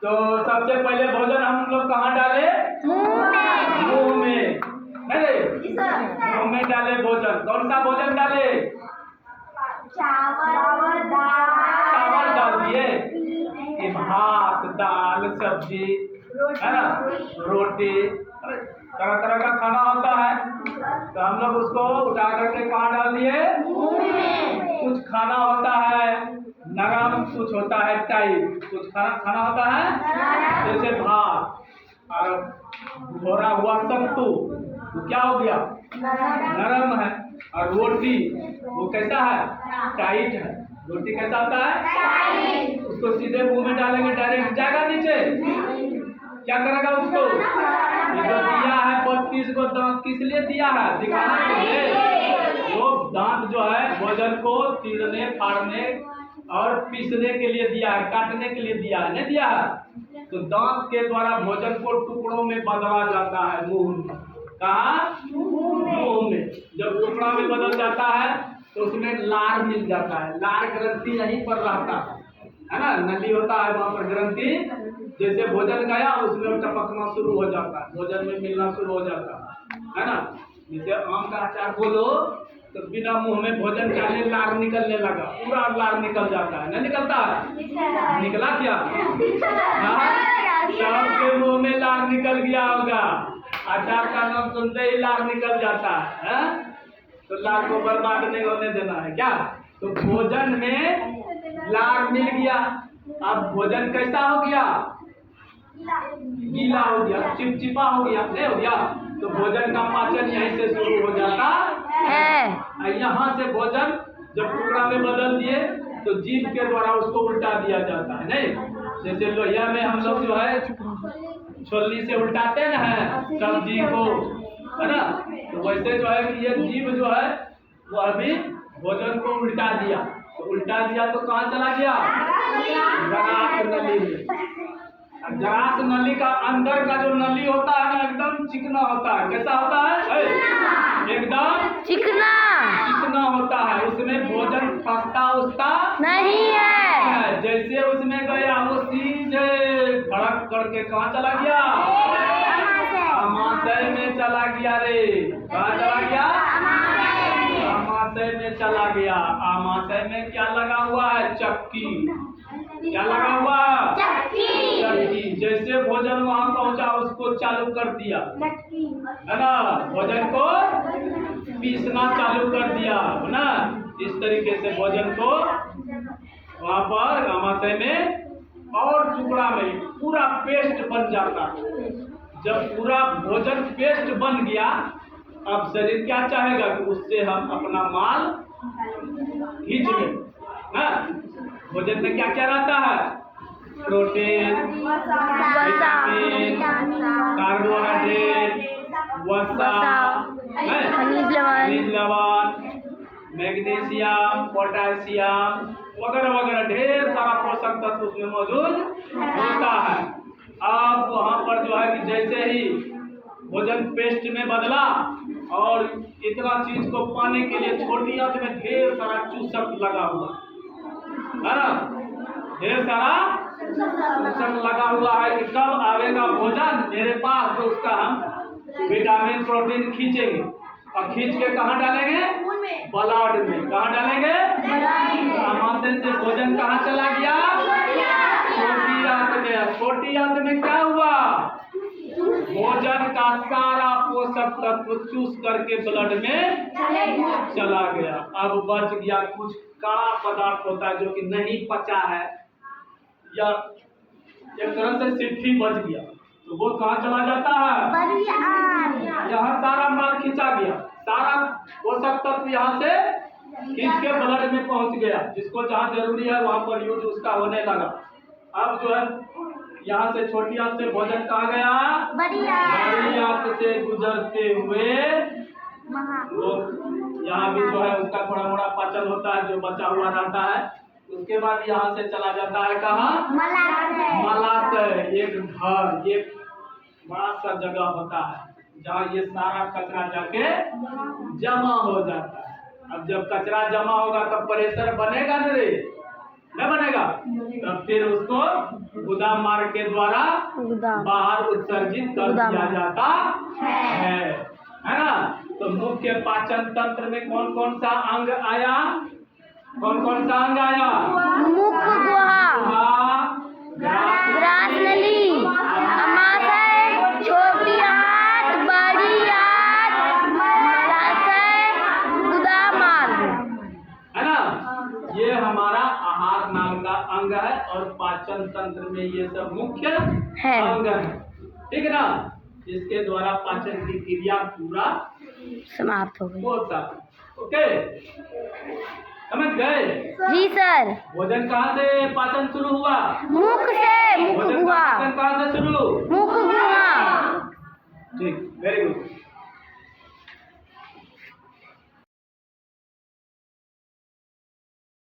तो सबसे पहले भोजन हम लोग कहाँ डाले? मुंह में। नहीं, मुंह में डाले भोजन। कौन सा भोजन डाले? चावल डाल दिए, भात, दाल, सब्जी, है ना, रोटी, तरह तरह का खाना होता है। तो हम लोग उसको उठा करके कहाँ डाल दिए? कुछ खाना होता है नरम, कुछ होता है टाइट। कुछ खाना होता है जैसे भात और भोरा हुआ सत्तू, वो क्या हो गया? नरम है। और रोटी वो कैसा है? टाइट है। रोटी कैसा होता है? उसको सीधे मुंह में डालेंगे, डायरेक्ट जाएगा नीचे? क्या करेगा उसको? ये जो दिया है 32 को दांत किस लिए दिया है? दिखाने के लिए। वो दांत जो है भोजन को तीरने, फाड़ने और पीसने के लिए दिया है, काटने के लिए दिया है, नहीं दिया है? तो दांत के द्वारा भोजन को टुकड़ों में बदला जाता है मुंह में। कहाँ? मुंह में। जब टुकड़ा में बदल जाता है तो उसमें लार मिल जाता है। लार ग्रंथि यहीं पर रहता है ना, नली होता है वहाँ पर ग्रंथि। जैसे भोजन गया उसमें टपकना शुरू हो जाता है, भोजन में मिलना शुरू हो जाता है ना। जैसे आम का अचार बोलो तो बिना मुंह में भोजन डाले लार निकलने लगा, पूरा लार निकल जाता है, नहीं निकलता है? निकला क्या? सबके मुंह में लार निकल गया होगा। अचार का नाम सुनते ही लार निकल जाता है। तो लार को बर्बाद नहीं होने देना है क्या? तो भोजन में लार मिल गया। अब भोजन कैसा हो गया? गीला हो गया, चिपचिपा हो गया, नहीं हो गया? तो भोजन का पाचन यहीं से शुरू हो जाता है। यहाँ से भोजन जब टुकड़ा में बदल दिए तो जीभ के द्वारा उसको उल्टा दिया जाता है, नहीं? जैसे लोहिया में हम लोग जो है छोलनी से उल्टाते न है सब्जी को, है ना? तो वैसे जो है कि ये जीभ जो है वो अभी भोजन को उल्टा दिया। तो उल्टा दिया तो कहाँ चला गया? ग्रास नली में। ग्रास नली का अंदर का जो नली होता है ना एकदम चिकना होता है। कैसा होता है? एकदम चिकना होता है। उसमें भोजन फंसता उठता नहीं है। जैसे उसमें गया वो सीधे भड़क करके कहाँ चला गया? आमाशय में चला गया रे। कहाँ चला गया? आमाशय में चला गया। आमाशय में क्या लगा हुआ है? चक्की। क्या लगा हुआ? चक्की। जैसे भोजन वहां पहुंचा उसको चालू कर दिया, है ना? भोजन को पीसना चालू कर दिया, है ना? इस तरीके से भोजन को वहां पर आमाशय में और टुकड़ा में पूरा पेस्ट बन जाता। जब पूरा भोजन पेस्ट बन गया अब शरीर क्या चाहेगा कि उससे हम अपना माल खींच लें। भोजन में क्या क्या रहता है? प्रोटीन, विटामिन, कार्बोहाइड्रेट, वसा, खनिज लवण, मैग्नीशियम, पोटेशियम वगैरह वगैरह ढेर सारा पोषक तत्व उसमें मौजूद होता है। अब वहाँ पर जो है कि जैसे ही भोजन पेस्ट में बदला और इतना चीज को पाने के लिए छोटी आंत में ढेर सारा चूसक लगा हुआ है ना, ढेर सारा चूसक लगा हुआ है कि कब आवेगा भोजन मेरे पास तो उसका हम विटामिन प्रोटीन खींचेंगे और खींच के कहाँ डालेंगे? ब्लड में। कहाँ डालेंगे? आमाशय से भोजन कहाँ चला गया? छोटी आंत में। छोटी आंत में क्या हुआ? भोजन का सारा पोषक तत्व चूस करके ब्लड में चला गया। अब बच गया कुछ काला पदार्थ होता है जो कि नहीं पचा है या एक तरह से सिट्ठी बच गया तो वो कहाँ चला जाता है? यहाँ सारा माल खींचा गया, सारा पोषक तत्व यहाँ से खींच के ब्लड में पहुंच गया। जिसको जहाँ जरूरी है वहाँ पर यूज उसका होने लगा। अब जो है यहाँ से छोटी आंत से भोजन कहाँ गया? बड़ी आंत से गुजरते हुए वो यहाँ भी जो है उसका थोड़ा मोड़ा पाचन होता है जो बचा हुआ रहता है। उसके बाद यहाँ से चला जाता है कहाँ? मलाशय। एक घर, एक बड़ा सा जगह होता है जहाँ ये सारा कचरा जाके जमा हो जाता है। अब जब कचरा जमा होगा तब प्रेशर बनेगा न रे, क्या बनेगा? तब फिर उसको गुदा मार्ग के द्वारा बाहर उत्सर्जित कर दिया जाता है ना? तो मुख्य पाचन तंत्र में कौन कौन सा अंग आया? कौन कौन सा अंग आया? मुख गुहा, ग्रासनली, अमाशय, छोटी आंत, बड़ी आंत, मूत्राशय, गुदा मार्ग, है ना? ये हमारा आहार नाम का अंग है और पाचन तंत्र में ये सब मुख्य अंग है। ठीक है ना? इसके द्वारा पाचन की क्रिया पूरा समाप्त हो गई। ओके, समझ गए? जी सर। भोजन कहाँ से पाचन शुरू हुआ? मुख से, मुख भोजन का गुहा, पाचन कहाँ से शुरू? मुख गुहा। ठीक, वेरी गुड।